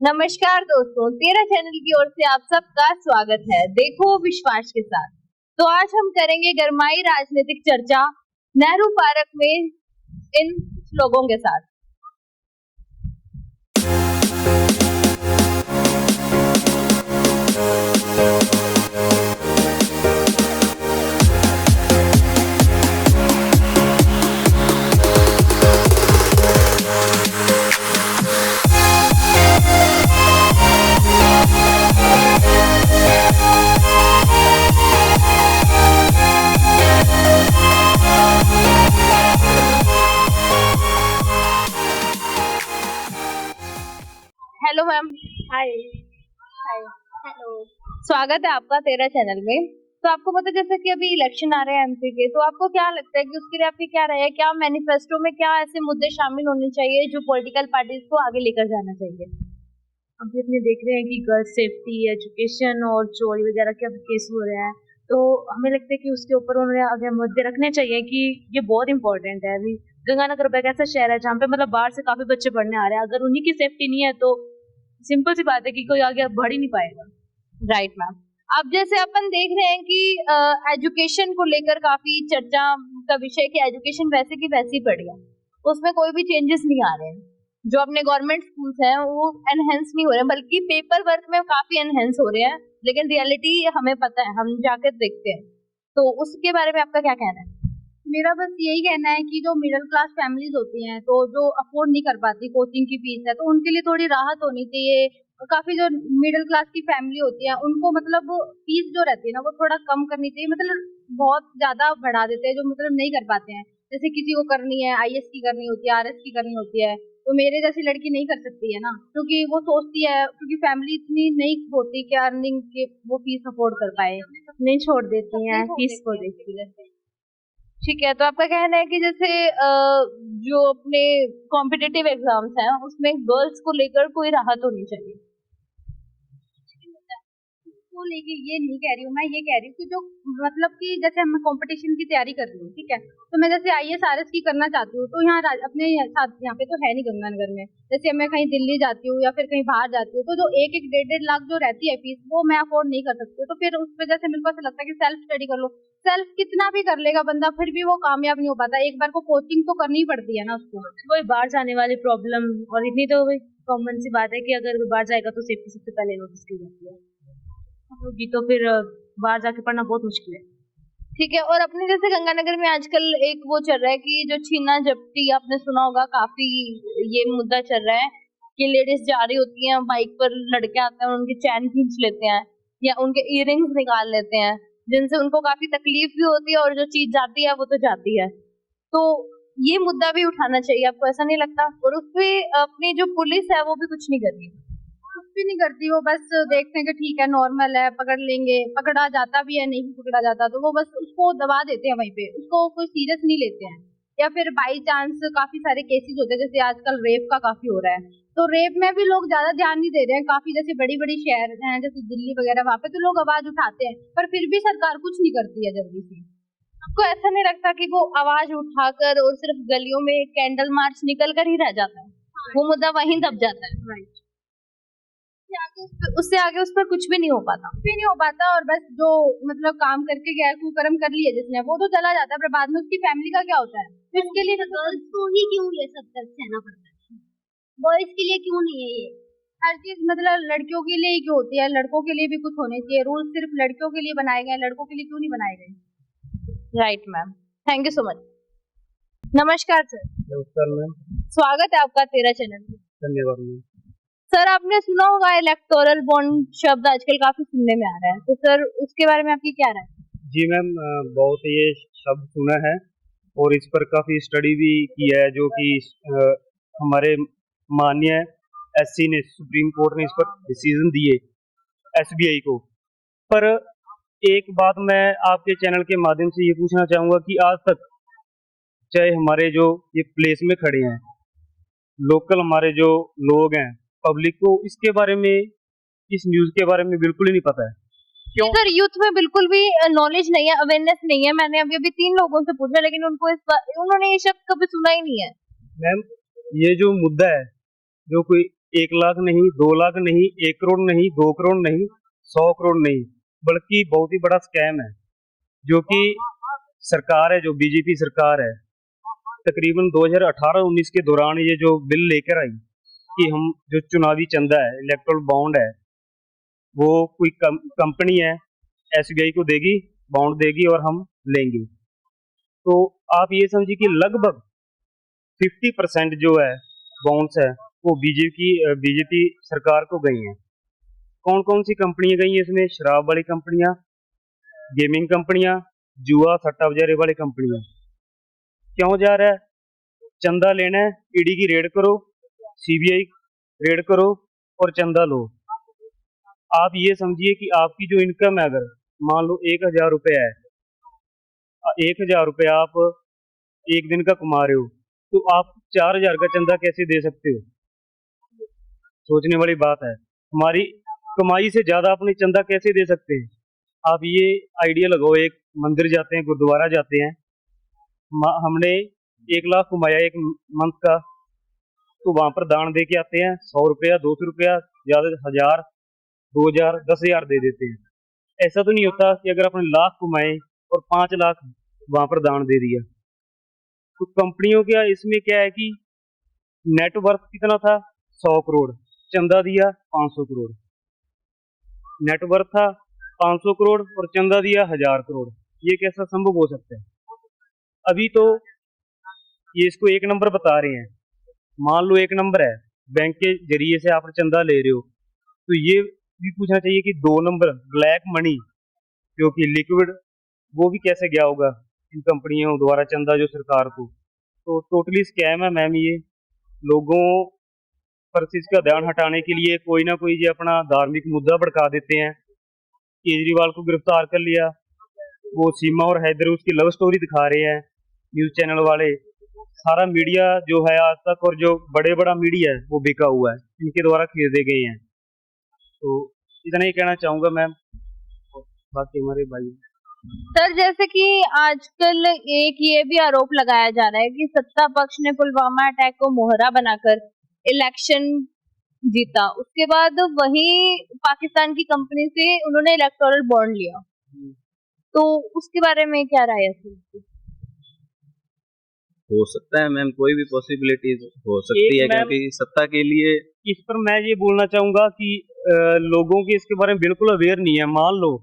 नमस्कार दोस्तों, तेरा चैनल की ओर से आप सबका स्वागत है। देखो विश्वास के साथ। तो आज हम करेंगे गरमाई राजनीतिक चर्चा नेहरू पार्क में इन लोगों के साथ। Hello ma'am. Hi. Hi. Hello. स्वागत है आपका तेरा चैनल में। तो आपको पता है जैसे कि अभी इलेक्शन आ रहे हैं एमपी के, तो आपको क्या लगता है कि उसके लिए आपकी क्या राय है? क्या मैनिफेस्टो में क्या ऐसे मुद्दे शामिल होने चाहिए जो पॉलिटिकल पार्टीज को आगे लेकर जाना चाहिए? अभी अपने देख रहे हैं कि गर्ल्स सेफ्टी, एजुकेशन और चोरी वगैरह के अभी केस हो रहे हैं, तो हमें लगता है कि उसके ऊपर उन्हें आगे मुद्दे रखने चाहिए कि ये बहुत इंपॉर्टेंट है। अभी गंगानगर एक ऐसा शहर है जहाँ पे मतलब बाहर से काफी बच्चे पढ़ने आ रहे हैं। अगर उन्हीं की सेफ्टी नहीं है तो सिंपल सी बात है कि कोई आगे बढ़ ही नहीं पाएगा। Right ma'am. अब जैसे अपन देख रहे हैं कि एजुकेशन को लेकर काफी चर्चा का विषय कि एजुकेशन वैसे की वैसी पड़ी है, उसमें कोई भी चेंजेस नहीं आ रहे हैं। जो अपने गवर्नमेंट स्कूल्स हैं वो एनहेंस नहीं हो रहे हैं, बल्कि पेपर वर्क में काफी एनहेंस हो रहे हैं, लेकिन रियलिटी हमें पता है, हम जाकर देखते हैं। तो उसके बारे में आपका क्या कहना है? मेरा बस यही कहना है कि जो मिडिल क्लास फैमिलीज होती हैं तो जो अफोर्ड नहीं कर पाती कोचिंग की फीस है, तो उनके लिए थोड़ी राहत होनी चाहिए। काफी जो मिडिल क्लास की फैमिली होती है उनको मतलब फीस जो रहती है ना वो थोड़ा कम करनी चाहिए। मतलब बहुत ज्यादा बढ़ा देते हैं जो मतलब नहीं कर पाते हैं। जैसे किसी को करनी है आईएएस की करनी होती है, आरएस की करनी होती है, तो मेरे जैसी लड़की नहीं कर सकती है ना, क्योंकि वो सोचती है, क्योंकि फैमिली इतनी नहीं होती कि अर्निंग के वो फीस अफोर्ड कर पाए, नहीं छोड़ देती हैं, छोड़ फीस को देती है देखती है। ठीक है, तो आपका कहना है कि जैसे जो अपने कॉम्पिटिटिव एग्जाम्स हैं उसमें गर्ल्स को लेकर कोई राहत होनी चाहिए। को लेके ये नहीं कह रही हूँ, मैं ये कह रही हूँ कि जो मतलब कि जैसे मैं कंपटीशन की तैयारी कर रही हूँ, ठीक है, तो मैं जैसे आईएएस आरएस की करना चाहती हूँ, तो यहाँ अपने साथ यहाँ पे तो है नहीं गंगानगर में। जैसे मैं कहीं दिल्ली जाती हूँ या फिर कहीं बाहर जाती हूँ, तो जो एक एक डेढ़ लाख जो रहती है फीस वो मैं अफोर्ड नहीं कर सकती हूँ। तो फिर उस वजह से मेरे को ऐसा लगता है कि सेल्फ स्टडी कर लो। सेल्फ कितना भी कर लेगा बंदा फिर भी वो कामयाब नहीं हो पाता, एक बार को कोचिंग तो करनी ही पड़ती है ना उसको। वही बाहर जाने वाली प्रॉब्लम, और इतनी तो वही कॉमन सी बात है कि अगर वो बाहर जाएगा तो सेफ्टी सबसे पहले नोटिस की जाती है होगी, तो फिर बाहर जाके पढ़ना बहुत मुश्किल है। ठीक है, और अपने जैसे गंगानगर में आजकल एक वो चल रहा है कि जो छीना झपटी, आपने सुना होगा, काफी ये मुद्दा चल रहा है कि लेडीज जा रही होती हैं बाइक पर, लड़के आते हैं उनकी चैन खींच लेते हैं या उनके इयररिंग्स निकाल लेते हैं, जिनसे उनको काफी तकलीफ भी होती है, और जो चीज जाती है वो तो जाती है। तो ये मुद्दा भी उठाना चाहिए, आपको ऐसा नहीं लगता? और उसपे अपनी जो पुलिस है वो भी कुछ नहीं कर रही। कुछ भी नहीं करती, वो बस देखते हैं कि ठीक है नॉर्मल है, पकड़ लेंगे, पकड़ा जाता भी है, नहीं भी पकड़ा जाता तो वो बस उसको दबा देते हैं वहीं पे, उसको कोई सीरियस नहीं लेते हैं। या फिर बाई चांस काफी सारे केसेस होते हैं, जैसे आजकल रेप का काफी हो रहा है, तो रेप में भी लोग ज्यादा ध्यान नहीं दे रहे हैं। काफी जैसे बड़ी बड़ी शहर हैं जैसे दिल्ली वगैरह, वहां पे तो लोग आवाज उठाते हैं, पर फिर भी सरकार कुछ नहीं करती है जल्दी से। आपको ऐसा नहीं लगता कि वो आवाज उठाकर और सिर्फ गलियों में कैंडल मार्च निकल कर ही रह जाता है, वो मुद्दा वहीं दब जाता है? राइट। उससे आगे उस पर कुछ भी नहीं हो पाता। कुछ भी नहीं हो पाता, और बस जो मतलब काम करके गया, कुकर्म कर लिया जिसने, वो तो चला जाता है, पर बाद में उसकी फैमिली का क्या होता है? तो इसके लिए गर्ल्स को ही क्यों ये सब तक सहना पड़ता है? बॉयज के लिए क्यों नहीं है ये? हर चीज मतलब लड़कियों के लिए ही क्यों होती है? लड़कों के लिए भी कुछ होने चाहिए। रूल सिर्फ लड़कियों के लिए बनाए गए, लड़कों के लिए क्यों नहीं बनाए गए? Right ma'am, thank you so much. नमस्कार सर। नमस्कार मैम। स्वागत है आपका तेरा चैनल में। धन्यवाद मैम। सर, आपने सुना होगा इलेक्टोरल बॉन्ड शब्द आजकल काफी सुनने में आ रहा है, तो सर उसके बारे में आपकी क्या राय है? जी मैम, बहुत ये शब्द सुना है और इस पर काफ़ी स्टडी भी की है, जो कि हमारे माननीय एससी ने, सुप्रीम कोर्ट ने इस पर डिसीजन दिए एसबीआई को। पर एक बात मैं आपके चैनल के माध्यम से ये पूछना चाहूँगा कि आज तक चाहे हमारे जो ये प्लेस में खड़े हैं, लोकल हमारे जो लोग हैं, पब्लिक को इसके बारे में, इस न्यूज़ के बारे में बिल्कुल ही नहीं पता है। क्यों? सर, यूथ में बिल्कुल भी नॉलेज नहीं है, अवेयरनेस नहीं है। मैंने अभी अभी 3 लोगों से पूछा, लेकिन उन्होंने ये शब्द कभी सुना ही नहीं है। मैम, ये जो मुद्दा है, जो कोई 1 लाख नहीं, 2 लाख नहीं, 1 करोड़ नहीं, 2 करोड़ नहीं, 100 करोड़ नहीं, बल्कि बहुत ही बड़ा स्कैम है जो कि सरकार है, जो बीजेपी सरकार है, तकरीबन 2018-19 के दौरान ये जो बिल लेकर आई कि हम जो चुनावी चंदा है, इलेक्टोरल बॉन्ड है, वो कोई कंपनी है एसबीआई को देगी, बॉन्ड देगी और हम लेंगे। तो आप ये समझिए कि लगभग 50% जो है बॉन्ड्स है वो बीजेपी सरकार को गई हैं। कौन कौन सी कंपनियां गई हैं इसमें? शराब वाली कंपनियां, गेमिंग कंपनियां, जुआ सट्टा बजारे वाली कंपनियां। क्यों जा रहा है? चंदा लेना है, ईडी की रेड करो, सीबीआई रेड करो और चंदा लो। आप ये समझिए कि आपकी जो इनकम है, अगर मान लो 1000 रुपये है, 1000 रुपये आप एक दिन का कमा रहे हो, तो आप 4000 का चंदा कैसे दे सकते हो? सोचने वाली बात है। हमारी कमाई से ज्यादा अपने चंदा कैसे दे सकते हैं? आप ये आइडिया लगाओ, एक मंदिर जाते हैं, गुरुद्वारा जाते हैं, हमने 1 लाख कमाया एक मंथ का, तो वहां पर दान दे के आते हैं, 100 रुपया, 200 रुपया, ज्यादा 1000, 2000, 10,000 दे देते हैं। ऐसा तो नहीं होता कि अगर अपने लाख कमाए और 5 लाख वहां पर दान दे दिया। तो कंपनियों का इसमें क्या है कि नेटवर्थ कितना था? 100 करोड़, चंदा दिया 500 करोड़। नेटवर्थ था 500 करोड़ और चंदा दिया 1000 करोड़। ये कैसा संभव हो सकता है? अभी तो ये इसको 1 नंबर बता रहे हैं। मान लो 1 नंबर है, बैंक के जरिए से आप चंदा ले रहे हो, तो ये भी पूछना चाहिए कि 2 नंबर ब्लैक मनी जो कि लिक्विड, वो भी कैसे गया होगा इन कंपनियों द्वारा चंदा जो सरकार को। तो टोटली स्कैम है मैम। ये लोगों पर से इसका ध्यान हटाने के लिए कोई ना कोई ये अपना धार्मिक मुद्दा भड़का देते हैं। केजरीवाल को गिरफ्तार कर लिया, वो सीमा और हैदर उसकी लव स्टोरी दिखा रहे हैं न्यूज चैनल वाले। सारा मीडिया जो है आज तक, और जो बड़ा मीडिया है वो बिका हुआ है, इनके द्वारा खरीदे गए हैं। तो इतना ही कहना चाहूंगा मैम, बाकी हमारे भाई। सर, जैसे कि आजकल एक ये भी आरोप लगाया जा रहा है कि सत्ता पक्ष ने पुलवामा अटैक को मोहरा बनाकर इलेक्शन जीता, उसके बाद वही पाकिस्तान की कंपनी से उन्होंने इलेक्टोरल बॉन्ड लिया, तो उसके बारे में क्या राय है सर? हो सकता है मैम, कोई भी पॉसिबिलिटीज हो सकती है, क्योंकि सत्ता के लिए। इस पर मैं ये बोलना चाहूंगा कि लोगों के इसके बारे में बिल्कुल अवेयर नहीं है। मान लो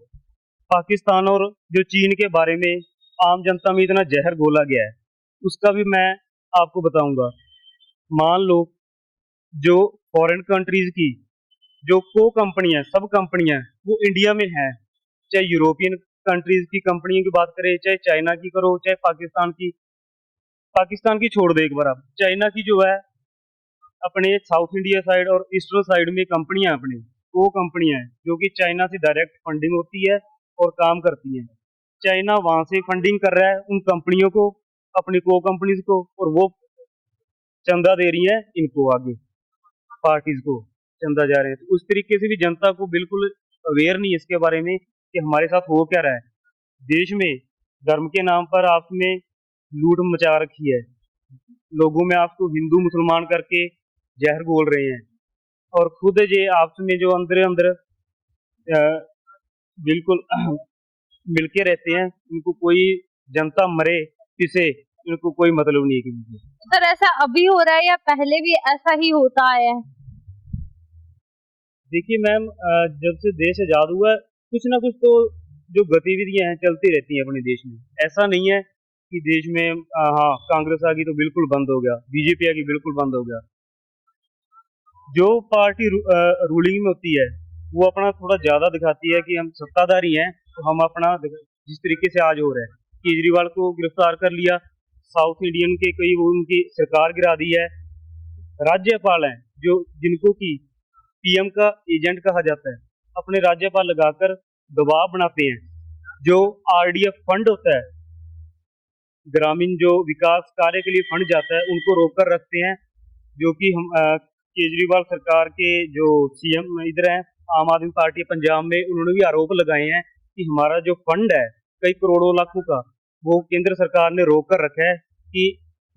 पाकिस्तान और जो चीन के बारे में आम जनता में इतना जहर घोला गया है, उसका भी मैं आपको बताऊंगा। मान लो जो फॉरेन कंट्रीज की जो को कंपनियां, सब कंपनियां वो इंडिया में हैं, चाहे यूरोपियन कंट्रीज की कंपनियों की बात करें, चाहे चाइना की करो, चाहे पाकिस्तान की छोड़ दो एक बार। आप चाइना की जो है अपने साउथ इंडिया साइड और ईस्टर्न साइड में कंपनियां, अपनी वो कंपनियां हैं जो कि चाइना से डायरेक्ट फंडिंग होती है और काम करती हैं। चाइना वहां से फंडिंग कर रहा है उन कंपनियों को, अपनी को कंपनीज को, और वो चंदा दे रही है इनको, आगे पार्टीज को चंदा जा रहे हैं। तो उस तरीके से भी जनता को बिल्कुल अवेयर नहीं है इसके बारे में कि हमारे साथ हो क्या रहा है। देश में धर्म के नाम पर आपस में लूट मचा रखी है, लोगों में आपको हिंदू मुसलमान करके जहर घोल रहे हैं, और खुद ये आपस में जो अंदर अंदर बिल्कुल मिलके रहते हैं, इनको कोई जनता मरे किसे, इनको कोई मतलब नहीं है किसी से। सर, ऐसा अभी हो रहा है या पहले भी ऐसा ही होता आया है? देखिए मैम, जब से देश आजाद हुआ है, कुछ ना कुछ तो जो गतिविधियां हैं चलती रहती हैं अपने देश में। ऐसा नहीं है कि देश में हाँ कांग्रेस आ गई तो बिल्कुल बंद हो गया, बीजेपी आ गई बिल्कुल बंद हो गया। जो पार्टी रूलिंग में होती है वो अपना थोड़ा ज्यादा दिखाती है कि हम सत्ताधारी हैं, तो हम अपना, जिस तरीके से आज हो रहा है, केजरीवाल को गिरफ्तार कर लिया, साउथ इंडियन के कई वो उनकी सरकार गिरा दी है। राज्यपाल हैं जो जिनको की पीएम का एजेंट कहा जाता है, अपने राज्यपाल लगाकर दबाव बनाते हैं। जो आरडीएफ फंड होता है, ग्रामीण जो विकास कार्य के लिए फंड जाता है, उनको रोक कर रखते हैं। जो कि हम केजरीवाल सरकार के जो सीएम इधर हैं, आम आदमी पार्टी पंजाब में, उन्होंने भी आरोप लगाए हैं कि हमारा जो फंड है कई करोड़ों लाखों का, वो केंद्र सरकार ने रोक कर रखा है। कि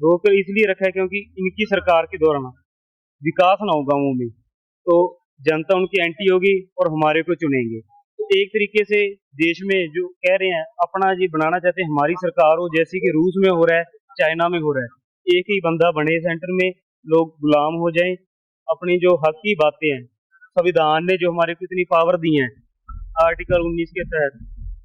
रोक कर इसलिए रखा है क्योंकि इनकी सरकार के दौरान विकास ना हो गाँवों में, तो जनता उनकी एंटी होगी और हमारे को चुनेंगे। तो एक तरीके से देश में जो कह रहे हैं अपना जी बनाना चाहते हैं हमारी सरकार हो, जैसे कि रूस में हो रहा है, चाइना में हो रहा है, एक ही बंदा बने सेंटर में, लोग गुलाम हो जाएं, अपनी जो हक की बातें हैं, संविधान ने जो हमारे को इतनी पावर दी है, आर्टिकल 19 के तहत,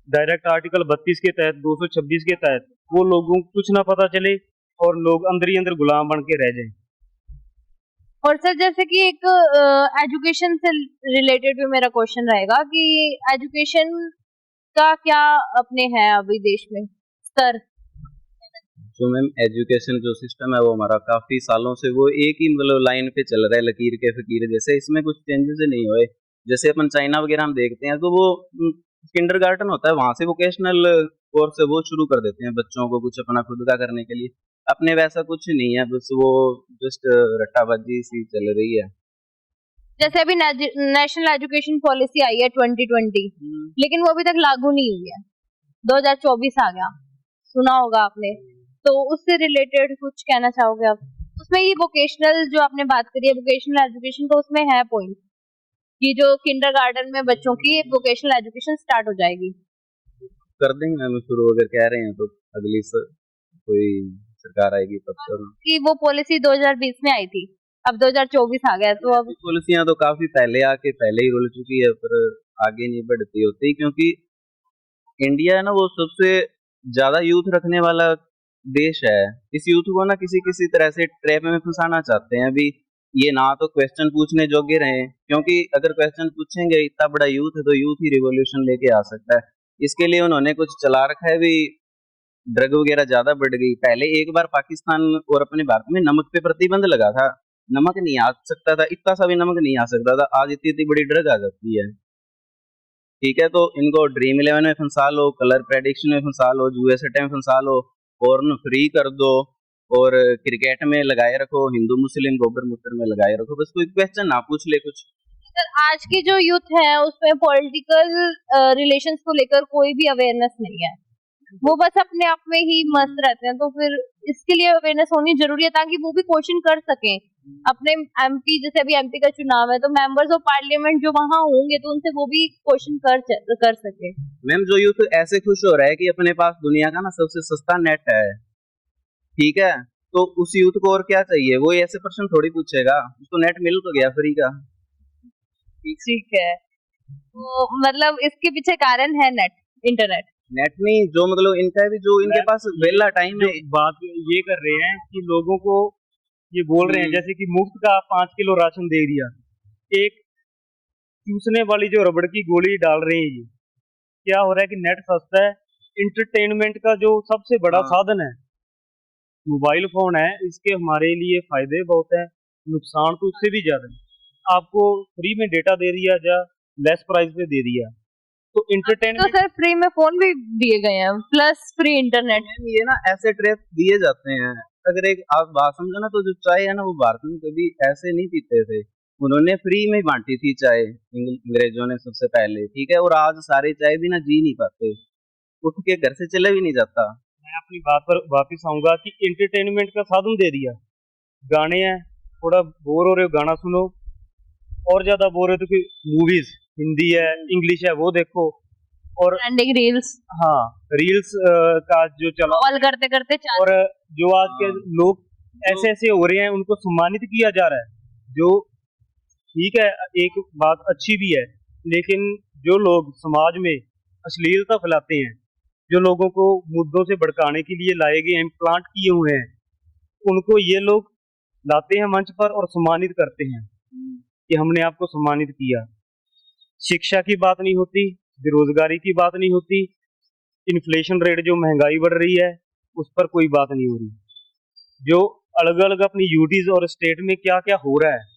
डायरेक्ट आर्टिकल 32 के तहत, 226 के तहत, वो लोगों को कुछ ना पता चले और लोग अंदर ही अंदर गुलाम बन के रह जाएं। और सर जैसे कि एक एजुकेशन से रिलेटेड भी मेरा क्वेश्चन रहेगा कि एजुकेशन का क्या अपने है अभी देश में स्तर? जो मैम एजुकेशन जो सिस्टम है वो हमारा काफी सालों से वो एक ही मतलब लाइन पे चल रहा है, लकीर के फकीर जैसे, इसमें कुछ चेंजेस नहीं हुए। जैसे अपन चाइना वगैरह हम देखते हैं तो वो किंडरगार्टन होता है, वहां से वोकेशनल कोर्स है वो शुरू कर देते हैं बच्चों को कुछ अपना खुद का करने के लिए। अपने वैसा कुछ नहीं है, बस वो जस्ट रट्टाबाजी सी चल रही है। जैसे अभी नेशनल एजुकेशन पॉलिसी आई है 2020, लेकिन वो अभी तक लागू नहीं हुई है। 2024 आ गया, सुना होगा आपने, तो उससे रिलेटेड कुछ कहना चाहोगे आप? उसमें ये वोकेशनल जो आपने बात करी है वोकेशनल एजुकेशन, तो उसमें है पॉइंट कि जो किंडरगार्टन में बच्चों की वोकेशनल एजुकेशन स्टार्ट हो जाएगी। कर देंगे मैम शुरू, अगर कह रहे हैं तो अगली कोई सरकार आएगी तब कर। कि वो पॉलिसी 2020 में आई थी, अब 2024 आ गया, तो अब पॉलिसियां तो काफी पहले आके पहले ही रुल चुकी है, पर आगे नहीं बढ़ती होती, क्योंकि इंडिया है ना वो सबसे ज्यादा यूथ रखने वाला देश है। इस यूथ को ना किसी किसी तरह से ट्रैप में फंसाना चाहते हैं। अभी ये ना तो क्वेश्चन पूछने योग्य रहे, क्योंकि अगर क्वेश्चन पूछेंगे इतना बड़ा यूथ है तो यूथ ही रिवॉल्यूशन लेके आ सकता है। इसके लिए उन्होंने कुछ चला रखा है भी, ड्रग वगैरह ज्यादा बढ़ गई। पहले एक बार पाकिस्तान और अपने भारत में नमक पे प्रतिबंध लगा था, नमक नहीं आ सकता था, इतना सा भी नमक नहीं आ सकता था, आज इतनी इतनी बड़ी ड्रग आ जाती है। ठीक है, तो इनको ड्रीम 11 में फंसा लो, कलर प्रेडिक्शन में फंसा लो, जुए सट्टे में फंसा लो, पोर्न फ्री कर दो, और क्रिकेट में लगाए रखो, हिंदू मुस्लिम गोबर मूत्र में लगाए रखो, बस कोई क्वेश्चन ना पूछ ले कुछ। सर आज की जो यूथ है उसमें पॉलिटिकल रिलेशंस को लेकर कोई भी अवेयरनेस नहीं है, वो बस अपने आप में ही मस्त रहते हैं। तो फिर इसके लिए अवेयरनेस होनी जरूरी है ताकि वो भी क्वेश्चन कर सकें अपने एमपी, जैसे अभी एमपी का चुनाव है तो मेंबर्स ऑफ पार्लियामेंट जो वहां होंगे तो उनसे वो भी क्वेश्चन कर सके। मैम जो यूथ ऐसे खुश हो रहा है कि अपने पास दुनिया का ना सबसे सस्ता नेट है, ठीक है, तो उस यूथ को और क्या चाहिए? वो ऐसे प्रश्न थोड़ी पूछेगा, उसको नेट मिल तो गया फ्री का। ठीक है, तो मतलब इसके पीछे कारण है इंटरनेट नेट नहीं, जो मतलब इनका भी जो इनके पास वेला टाइम है। बात ये कर रहे हैं कि लोगों को ये बोल रहे हैं जैसे कि मुफ्त का 5 किलो राशन दे दिया, एक चूसने वाली जो रबड़ की गोली डाल रहे हैं। ये क्या हो रहा है कि नेट सस्ता है, इंटरटेनमेंट का जो सबसे बड़ा साधन है मोबाइल फोन है, इसके हमारे लिए फायदे बहुत है, नुकसान तो उससे भी ज्यादा है। आपको फ्री में डेटा दे दिया या लेस प्राइस पे दे दिया, तो तो इंटरटेनमेंट सर फ्री में फोन भी दिए गए हैं प्लस फ्री इंटरनेट। ये ना ऐसे ट्रैप दिए जाते हैं। अगर एक आप बात समझो ना, तो जो चाय है ना वो भारत में कभी ऐसे नहीं पीते थे, उन्होंने फ्री में बांटी थी चाय अंग्रेजों ने सबसे पहले, ठीक है, और आज सारे चाय भी ना जी नहीं पाते, उठ के घर से चले भी नहीं जाता। मैं अपनी बात पर वापस आऊंगा कि इंटरटेनमेंट का साधन दे दिया, गाने हैं, थोड़ा बोर हो रहे हो गाना सुनो, और ज्यादा बोर हो तो मूवीज हिंदी है इंग्लिश है वो देखो, और ट्रेंडिंग रील्स, हाँ रील्स का जो चला, कॉल करते करते और जो आज के लोग ऐसे ऐसे हो रहे हैं उनको सम्मानित किया जा रहा है, जो ठीक है एक बात अच्छी भी है, लेकिन जो लोग समाज में अश्लीलता फैलाते हैं, जो लोगों को मुद्दों से भड़काने के लिए लाए गए इम्प्लांट किए हुए हैं, उनको ये लोग लाते हैं मंच पर और सम्मानित करते हैं कि हमने आपको सम्मानित किया। शिक्षा की बात नहीं होती, बेरोजगारी की बात नहीं होती, इन्फ्लेशन रेट जो महंगाई बढ़ रही है उस पर कोई बात नहीं हो रही, जो अलग अलग अपनी यूटीज और स्टेट में क्या क्या हो रहा है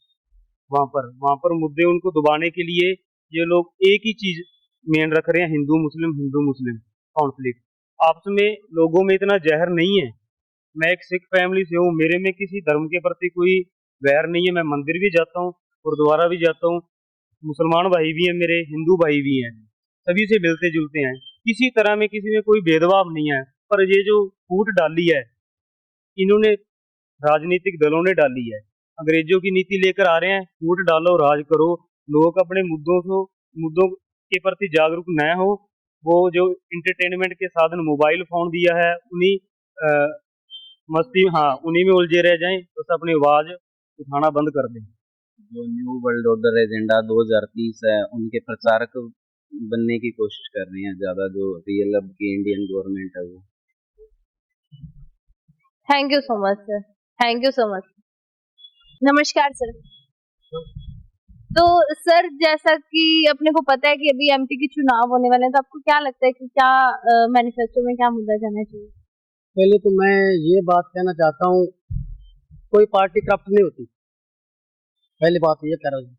वहां पर मुद्दे उनको दबाने के लिए ये लोग एक ही चीज मेन रख रहे हैं, हिंदू मुस्लिम कॉन्फ्लिक्ट। आपस में लोगों में इतना जहर नहीं है। मैं एक सिख फैमिली से हूँ, मेरे में किसी धर्म के प्रति कोई वैर नहीं है, मैं मंदिर भी जाता हूँ, गुरुद्वारा भी जाता हूँ, मुसलमान भाई भी हैं मेरे, हिंदू भाई भी हैं, सभी से मिलते जुलते हैं, किसी तरह में किसी में कोई भेदभाव नहीं है। पर ये जो फूट डाली है इन्होंने राजनीतिक दलों ने डाली है, अंग्रेजों की नीति लेकर आ रहे हैं, वोट डालो राज करो। लोग अपने मुद्दों के प्रति जागरूक न हो। वो जो इंटरटेनमेंट के साधन मोबाइल फोन दिया है, उन्हीं उन्हीं में उलझे रह जाएं, तो अपनी आवाज उठाना बंद कर दें। जो न्यू वर्ल्ड ऑर्डर एजेंडा 2030 है, उनके प्रचारक बनने की कोशिश कर रही हैं ज्यादा, जो रियल अब की इंडियन गवर्नमेंट है वो। Thank you so much sir, thank you so much. नमस्कार सर। तो सर, जैसा कि अपने को पता है कि अभी एमपी के चुनाव होने वाले हैं, तो आपको क्या लगता है कि क्या मैनिफेस्टो में क्या मुद्दा जाना चाहिए? पहले तो मैं ये बात कहना चाहता हूँ, कोई पार्टी करप्ट नहीं होती। पहली बात ये कह रहा हूँ,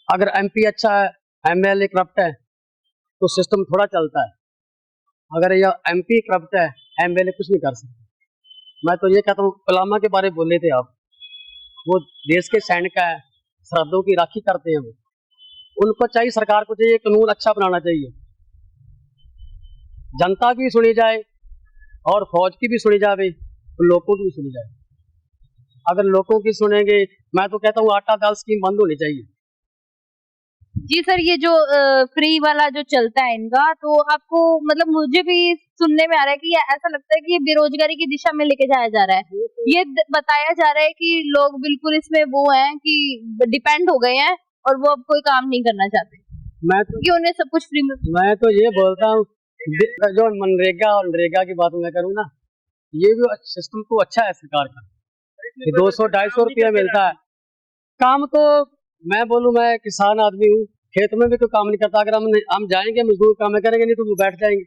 अगर एमपी अच्छा है, एमएलए करप्ट है, तो सिस्टम थोड़ा चलता है। अगर यह एमपी करप्ट है, एमएलए कुछ नहीं कर सकता। मैं तो ये कहता हूँ, पलामा के बारे में बोले थे आप, वो देश के सैनिक है, सरहदों की राखी करते हैं। वो उनको चाहिए, सरकार को चाहिए कानून अच्छा बनाना चाहिए, जनता की सुनी जाए और फौज की भी सुनी जाए, तो लोगों की भी सुनी जाए। अगर लोगों की सुनेंगे, मैं तो कहता हूँ आटा दाल स्कीम बंद होनी चाहिए। जी सर, ये जो फ्री वाला जो चलता है इनका, तो आपको मतलब मुझे भी सुनने में आ रहा है कि ये ऐसा लगता है कि ये बेरोजगारी की दिशा में लेके जाया जा रहा है। ये बताया जा रहा है कि लोग बिल्कुल इसमें वो हैं कि डिपेंड हो गए हैं और वो अब कोई काम नहीं करना चाहते, क्योंकि उन्हें सब कुछ फ्री में। मैं तो ये बोलता हूँ, जो मनरेगा और नरेगा की बात मैं करूँ ना, ये भी सिस्टम तो अच्छा है सरकार का, 200-250 रुपया मिलता है। काम तो मैं बोलूँ, मैं किसान आदमी हूँ, खेत में भी कोई काम नहीं करता। अगर हम जाएंगे मजदूर काम करेंगे, नहीं तो वो बैठ जाएंगे,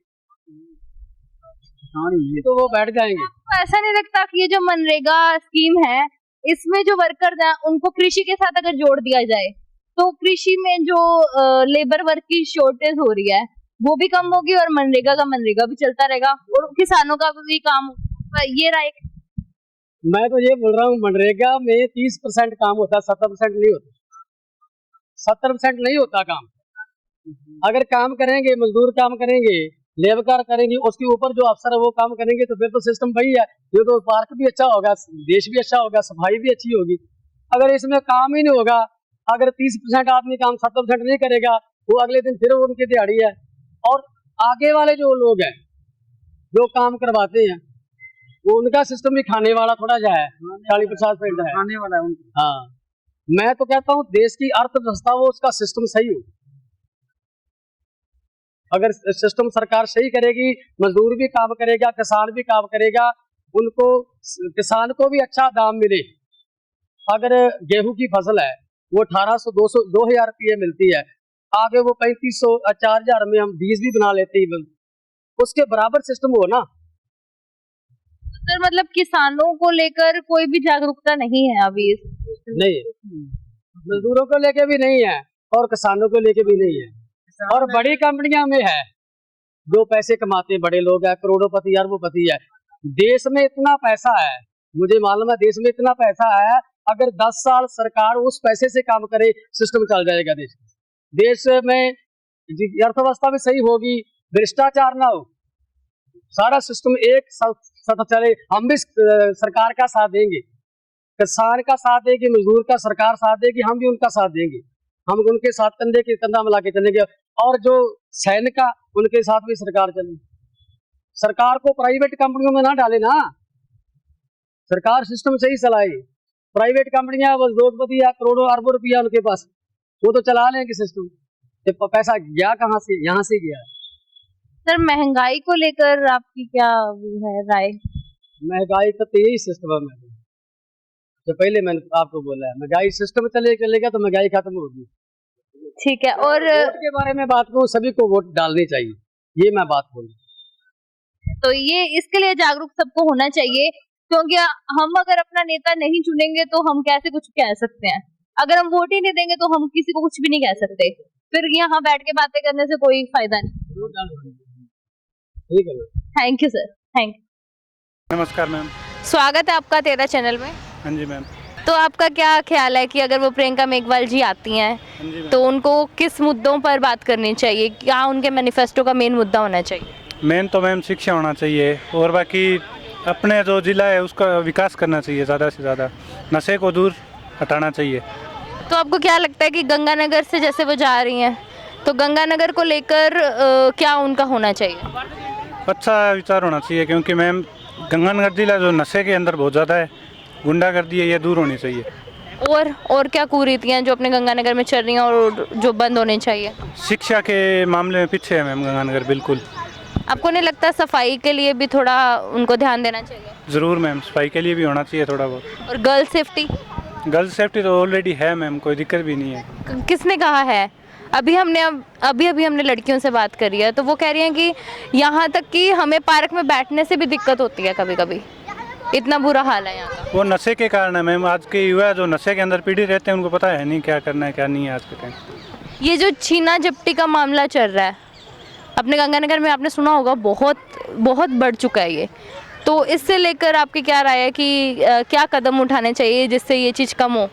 तो वो बैठ जाएंगे। आपको ऐसा नहीं लगता कि ये जो मनरेगा स्कीम है, इसमें जो वर्कर्स हैं उनको कृषि के साथ अगर जोड़ दिया जाए, तो कृषि में जो लेबर वर्क की शॉर्टेज हो रही है वो भी कम होगी और मनरेगा भी चलता रहेगा और किसानों का भी काम। ये राय। मैं तो ये बोल रहा हूँ, मनरेगा में 30% काम होता है, 70% नहीं होता। 70% नहीं होता काम। अगर काम करेंगे, मजदूर काम करेंगे, लेबर करेंगे, उसके ऊपर जो अफसर है वो काम करेंगे, तो फिर तो सिस्टम वही है। ये तो पार्क भी अच्छा होगा, देश भी अच्छा होगा, सफाई भी अच्छी होगी। अगर इसमें काम ही नहीं होगा, अगर 30% आदमी काम 70% नहीं करेगा, वो अगले दिन फिर उनकी दिहाड़ी है। और आगे वाले जो लोग हैं, जो काम करवाते हैं, वो उनका सिस्टम भी खाने वाला थोड़ा जा है, 40-50% है खाने वाला है। हाँ, मैं तो कहता हूँ देश की अर्थव्यवस्था वो उसका सिस्टम सही हो। अगर सिस्टम सरकार सही करेगी, मजदूर भी काम करेगा, किसान भी काम करेगा, उनको किसान को भी अच्छा दाम मिले। अगर गेहूं की फसल है, वो 1800-2000 रुपये मिलती है, आगे वो 3500-4000 में हम बीज भी बना लेते हैं, उसके बराबर सिस्टम हो ना। सर, मतलब किसानों को लेकर कोई भी जागरूकता नहीं है अभी नहीं, मजदूरों को लेके भी नहीं है और किसानों को लेके भी नहीं है। और बड़ी कंपनियां में है, जो पैसे कमाते हैं, बड़े लोग हैं, करोड़ोंपति अरबोंपति है। देश में इतना पैसा है, मुझे मालूम है, देश में इतना पैसा है, अगर 10 साल सरकार उस पैसे से काम करे, सिस्टम चल जाएगा। देश में अर्थव्यवस्था भी सही होगी, भ्रष्टाचार ना हो, सारा सिस्टम एक साथ चले। हम भी सरकार का साथ देंगे, किसान का साथ देगी, मजदूर का सरकार साथ देगी, हम भी उनका साथ देंगे। हम उनके साथ कंधे के कंधा मिला के चलेंगे। और जो सैनिक का, उनके साथ भी सरकार चले। सरकार को प्राइवेट कंपनियों में ना डाले ना, सरकार सिस्टम सही चलाए। प्राइवेट कंपनियां उद्योगपति या करोड़ों अरबों रुपया उनके पास, वो तो चला लेंगे सिस्टम। पैसा गया कहाँ से? यहाँ से गया। सर, महंगाई को लेकर आपकी क्या है राय? महंगाई का तो यही सिस्टम है, जो पहले मैंने आपको बोला है, महंगाई सिस्टम चलेगा तो महंगाई खत्म होगी। ठीक है। और वोट के बारे में बात करूँ, सभी को वोट डालनी चाहिए, ये मैं बात बोलूँ। तो ये इसके लिए जागरूक सबको होना चाहिए, क्योंकि हम अगर अपना नेता नहीं चुनेंगे तो हम कैसे कुछ कह सकते हैं। अगर हम वोट ही नहीं देंगे तो हम किसी को कुछ भी नहीं कह सकते। फिर यहाँ बैठ के बातें करने से कोई फायदा नहीं। ठीक है, thank you sir, thank you. नमस्कार मैम। स्वागत है आपका तेरा चैनल में। हाँ जी मैम। तो आपका क्या ख्याल है कि अगर वो प्रियंका मेघवाल जी आती हैं, हाँ जी मैम। तो उनको किस मुद्दों पर बात करनी चाहिए? क्या उनके मैनिफेस्टो का मेन मुद्दा होना चाहिए? मेन तो मैम शिक्षा होना चाहिए, और बाकी अपने जो ज़िला है उसका विकास करना चाहिए ज़्यादा से ज़्यादा, नशे को दूर हटाना चाहिए। तो आपको क्या लगता है कि गंगानगर से जैसे वो जा रही हैं तो गंगानगर को लेकर क्या उनका होना चाहिए? अच्छा विचार होना चाहिए, क्योंकि मैम गंगानगर जिला जो नशे के अंदर बहुत ज़्यादा है, गुंडागर्दी है, ये दूर होनी चाहिए। और क्या कुरीतियाँ जो अपने गंगानगर में चल रही हैं और जो बंद होनी चाहिए? शिक्षा के मामले में पीछे है मैम गंगानगर बिल्कुल। आपको नहीं लगता सफाई के लिए भी थोड़ा उनको ध्यान देना चाहिए? ज़रूर मैम, सफाई के लिए भी होना चाहिए थोड़ा बहुत। और गर्ल सेफ्टी? गर्ल्स सेफ्टी तो ऑलरेडी है मैम, कोई दिक्कत भी नहीं है। किसने कहा है? अभी हमने लड़कियों से बात करी है तो वो कह रही हैं कि यहाँ तक कि हमें पार्क में बैठने से भी दिक्कत होती है कभी कभी, इतना बुरा हाल है यहाँ का। वो नशे के कारण है मैम। आज के युवा जो नशे के अंदर पीड़ित रहते हैं उनको पता है नहीं क्या करना है क्या नहीं है आज के टाइम। ये जो छीना झपटी का मामला चल रहा है अपने गंगानगर में, आपने सुना होगा, बहुत बहुत बढ़ चुका है ये। तो इससे लेकर आपकी क्या राय है कि क्या कदम उठाने चाहिए जिससे ये चीज़ कम हो?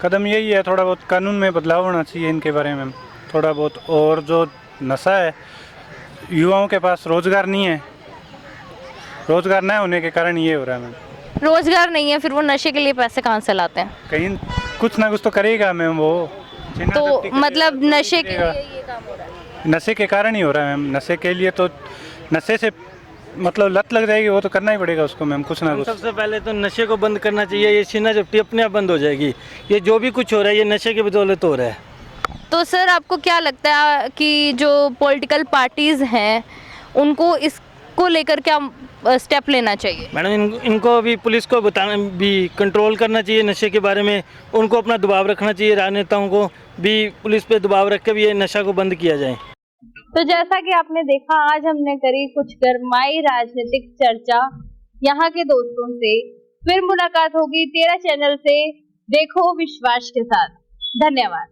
कदम यही है, थोड़ा बहुत कानून में बदलाव होना चाहिए इनके बारे में थोड़ा बहुत। और जो नशा है, युवाओं के पास रोज़गार नहीं है, रोज़गार न होने के कारण ये हो रहा है मैम। रोज़गार नहीं है, फिर वो नशे के लिए पैसे कहाँ से लाते हैं? कहीं कुछ ना कुछ तो करेगा मैम वो। तो मतलब नशे के लिए ये काम हो रहा है? नशे के कारण ही हो रहा है मैम। नशे के लिए तो नशे से मतलब लत लग जाएगी, वो तो करना ही पड़ेगा उसको मैम कुछ ना कुछ। सबसे पहले तो नशे को बंद करना चाहिए। ये छीना झपटी अपने आप बंद हो जाएगी। ये जो भी कुछ हो रहा है ये नशे की बदौलत हो रहा है। तो सर आपको क्या लगता है कि जो पॉलिटिकल पार्टीज़ हैं उनको इसको लेकर क्या स्टेप लेना चाहिए? मैडम इनको भी पुलिस को बताना भी, कंट्रोल करना चाहिए नशे के बारे में। उनको अपना दबाव रखना चाहिए, राजनेताओं को भी पुलिस पे दबाव रख के भी ये नशा को बंद किया जाए। तो जैसा कि आपने देखा, आज हमने करी कुछ गरमाई राजनीतिक चर्चा यहाँ के दोस्तों से। फिर मुलाकात होगी तेरा चैनल से देखो विश्वास के साथ। धन्यवाद।